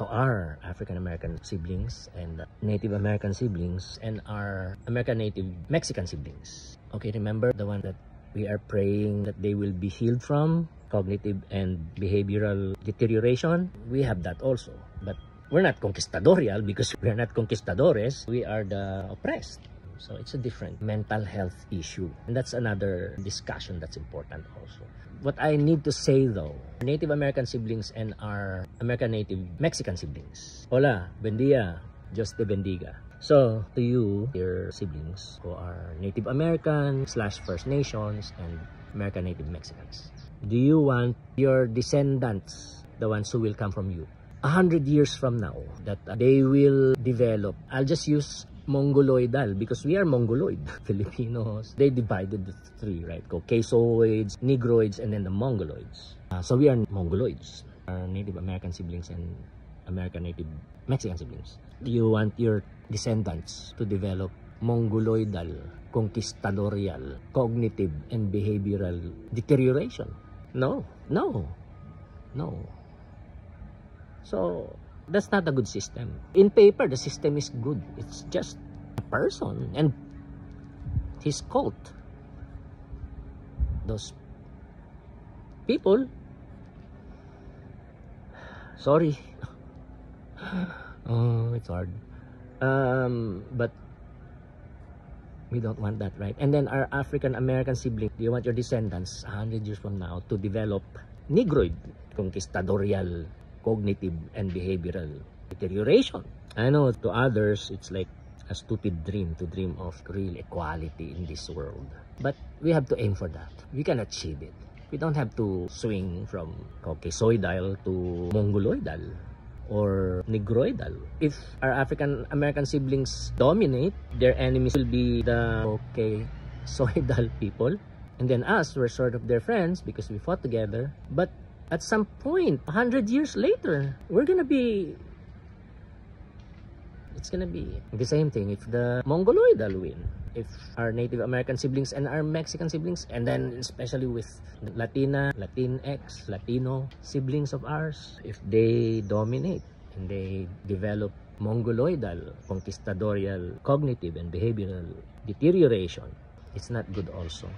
to our African American siblings and Native American siblings and our American Native Mexican siblings. Okay, remember the one that we are praying that they will be healed from cognitive and behavioral deterioration? We have that also, but we're not conquistadorial because we're not conquistadores. We are the oppressed. So it's a different mental health issue. And that's another discussion that's important also. What I need to say though, Native American siblings and our American Native Mexican siblings. Hola, buen dia, Dios te bendiga. So to you, your siblings who are Native American / First Nations and American Native Mexicans, do you want your descendants, the ones who will come from you, 100 years from now, that they will develop, I'll just use Mongoloidal because we are Mongoloid. Filipinos, they divided the three, right? Caucasoids, Negroids, and then the Mongoloids. So we are Mongoloids, our Native American siblings and American Native Mexican siblings. Do you want your descendants to develop Mongoloidal, conquistadorial, cognitive, and behavioral deterioration? No, no, no. So that's not a good system. In paper, the system is good. It's just a person and his cult. Those people, sorry. Oh, it's hard. But we don't want that, right? And then our African American sibling, do you want your descendants 100 years from now to develop Negroid, conquistadorial, cognitive and behavioral deterioration? I know to others it's like a stupid dream to dream of real equality in this world, but we have to aim for that. We can achieve it. We don't have to swing from Caucasoidal to Mongoloidal or Negroidal. If our African American siblings dominate, their enemies will be the Caucasoidal people, and then us, we're sort of their friends because we fought together. But at some point, 100 years later, it's gonna be the same thing if the Mongoloidal win. If our Native American siblings and our Mexican siblings, and then especially with Latina, Latinx, Latino siblings of ours, if they dominate and they develop Mongoloidal, conquistadorial, cognitive and behavioral deterioration, it's not good also.